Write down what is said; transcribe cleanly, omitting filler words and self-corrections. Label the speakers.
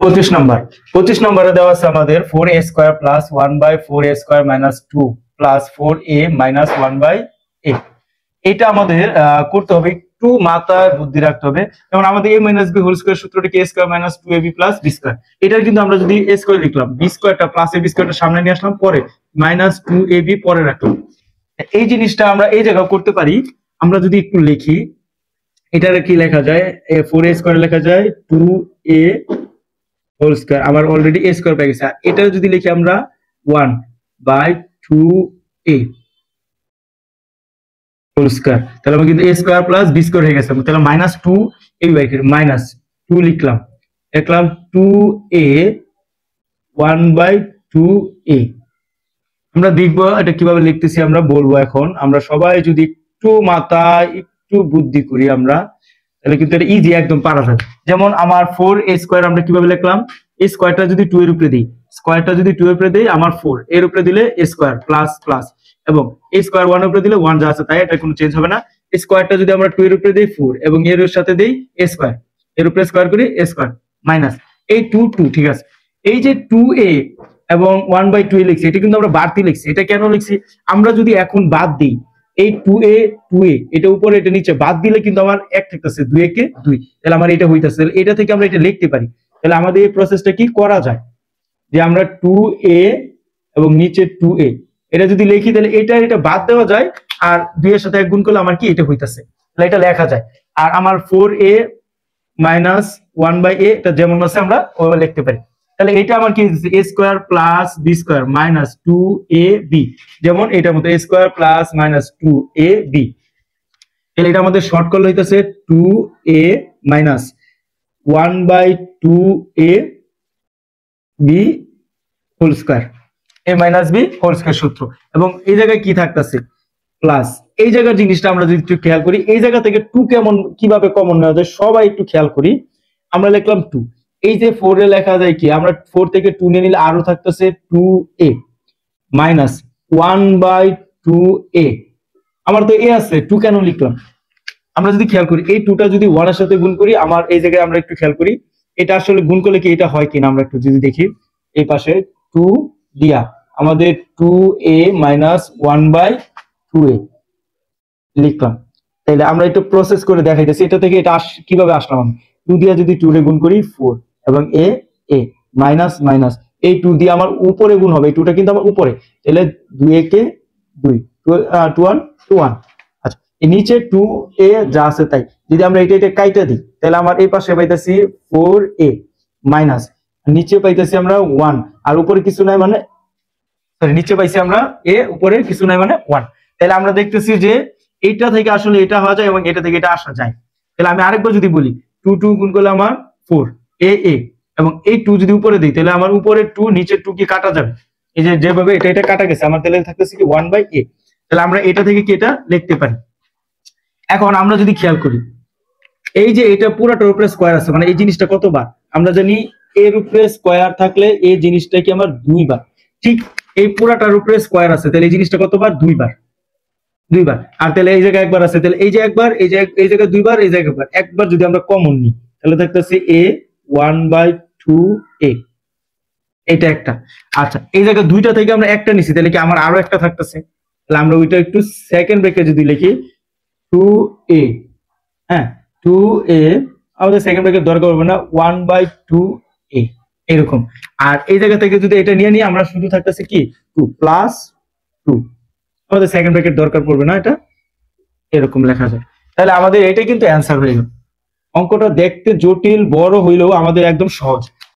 Speaker 1: 25 নম্বর। 25 নম্বরে দেওয়া আছে আমাদের 4a² plus 1/4a² minus 2 plus 4a minus 1/a। এটা আমাদের করতে হবে, একটু মাথায় বুদ্ধি রাখতে হবে। যেমন আমাদের a minus b whole square সূত্রটি কি a² minus 2ab plus b square. এটার কিন্তু আমরা যদি a স্কয়ার লিখলাম, b স্কয়ারটা প্লাস ab স্কয়ারটা সামনে নিয়ে আসলাম, পরে মাইনাস 2ab পরে রাখলাম। এই জিনিসটা আমরা এই জায়গায় করতে পারি। আমরা যদি একটু লিখি, এটার কি লেখা যায়, 4a² লেখা যায় 2a হোল স্কয়ার, আমার অলরেডি a স্কয়ার পেয়ে গেছে। এটা যদি লিখি আমরা 1/2a হোল স্কয়ার, তাহলে আমরা কিন্তু a square plus b square হয়ে গেছে। তাহলে মাইনাস 2a মাইনাস 2 লিখলাম 2a 1/2a। আমরা দেখবো এটা কিভাবে লিখতেছি, আমরা বলবো এখন। আমরা সবাই যদি একটু মাথায় একটু বুদ্ধি করি আমরা, তাহলে কিন্তু এটা ইজি একদম পারা যাবে। যেমন আমার 4a² আমরা কিভাবে লিখলাম, এই স্কয়ারটা যদি 2 এর উপরে দিই, স্কয়ারটা যদি 2 এর উপরে দেই, আমার 4 এর উপরে দিলে a স্কয়ার প্লাস প্লাস, এবং a স্কয়ার 1 এর উপরে দিলে 1 যা আছে তাই, এটা কোনো চেঞ্জ হবে না। এই স্কয়ারটা যদি আমরা 2 এর উপরে দেই 4, এবং এর সাথে দেই a স্কয়ার, এর উপরে স্কয়ার করি a স্কয়ার মাইনাস এই 2 ঠিক আছে। এই যে 2a এবং 1/2 লিখছি, এটা কিন্তু আমরা বাড়তি লিখছি। এটা কেন লিখছি, আমরা যদি এখন বাদ দিই এই 2a এটা উপরে এটা নিচে বাদ দিলে কিন্তু আমার 1 থাকতেছে, 2 কে 2, তাহলে আমার এটা হইতাছে। এটা থেকে আমরা এটা লিখতে পারি। তাহলে আমাদের এই প্রসেসটা কি করা যায়, যে আমরা 2a এবং নিচে 2a এটা যদি লিখি, তাহলে এটা বাদ দেওয়া যায়, আর 2 এর সাথে 1 গুণ করলে আমার কি এটা হইতাছে, তাহলে এটা লেখা যায়। আর আমার 4a মাইনাস 1/a এটা যেমন আছে আমরা ওভাবে লিখতে পারি। তাহলে এটা আমার কি a square plus b square minus 2ab, যেমন এটার মতো a square plus minus 2ab। তাহলে এটা আমাদের শর্ট করলে হইতাছে 2a minus 1/2ab whole square, a minus b whole square সূত্র। এবং এই জায়গায় কি থাকতেছে প্লাস, এই জায়গার জিনিসটা আমরা যদি একটু খেয়াল করি, এই জায়গা থেকে 2 কেমন কিভাবে কমন নেওয়া যায় সবাই একটু খেয়াল করি। আমরা লিখলাম 2, এই যে 4 এ লেখা যায় কি, আমরা 4 থেকে 2 নিয়ে নিলে আরো থাকতেছে 2a মাইনাস 1/2a। আমার তো a আছে, 2 কেন লিখলাম, আমরা যদি খেয়াল করি এই 2টা যদি 1 এর সাথে গুণ করি, আমার এই জায়গায় আমরা একটু খেয়াল করি এটা আসলে গুণ করলে কি এটা হয় কিনা, আমরা একটু যদি দেখি। এই পাশে 2 দিয়া আমাদের 2a মাইনাস 1/2a লিখলাম। তাহলে আমরা একটু প্রসেস করে দেখাইতেছি এটা থেকে এটা কিভাবে আসলাম। আমি 2 দিয়া যদি 2 রে গুণ করি 4, এবং a মাইনাস মাইনাস এই 2 দিয়ে আমার উপরে গুণ হবে, এই 2টা কিন্তু আমার উপরে, তাহলে 2a কে 2 2 1। আচ্ছা, এই নিচে 2a যা আছে তাই, যদি আমরা এটা কাইটা দিই, তাহলে আমার এই পাশে পাইতেছি 4a মাইনাস, নিচে পাইতেছি আমরা 1, আর উপরে কিছু নাই মানে সরি নিচে পাইছি আমরা a, উপরে কিছু নাই মানে 1। তাহলে আমরা দেখতেছি যে এইটা থেকে আসলে এটা হওয়া যায় এবং এটা থেকে এটা আসা যায়। তাহলে আমি আরেকবার যদি বলি 2 গুণ করলে আমার 4a এবং এই 2 যদি উপরে দিই, তাহলে আমার উপরে 2 নিচে 2 কি কাটা যাবে, এই যে যেভাবে এটা কাটা গেছে, আমার তাহলে থাকতেছে কি 1/a। তাহলে আমরা এটা থেকে কি এটা লিখতে পারি। এখন আমরা যদি খেয়াল করি, এই যে এটা পুরোটার উপরে স্কয়ার আছে, মানে এই জিনিসটা কতবার, আমরা জানি এর উপরে স্কয়ার থাকলে এই জিনিসটা কি আমার 2 বার, ঠিক এই পুরোটার উপরে স্কয়ার আছে, তাহলে এই জিনিসটা কতবার 2 বার, 2 বার। আর তাহলে এই জায়গায় একবার আছে, তাহলে এই যে একবার, এই জায়গায় 2 বার, এই জায়গায় একবার যদি আমরা কমন নিই, তাহলে থাকতেছে a 1/2a, এটা একটা। আচ্ছা, এই জায়গায় 2টা থেকে আমরা একটা নিছি, তাহলে কি আমার আরো একটা থাকতেছে, তাহলে আমরা ওইটা একটু সেকেন্ড ব্রেকে যদি লিখি 2a, হ্যাঁ 2a, আমাদের সেকেন্ড ব্রেকের দরকার হবে না, 1/2a এরকম। আর এই জায়গা থেকে যদি এটা নিয়ে নিই, আমরা শুধু থাকতেছে কি 2 প্লাস 2, আমাদের সেকেন্ড ব্রেকেট দরকার পড়বে না, এটা এরকম লেখা যায়। তাহলে আমাদের এটাই কিন্তু অ্যান্সার হয়ে গেল। অঙ্কটা দেখতে জটিল বড় হইলেও আমাদের একদম সহজ।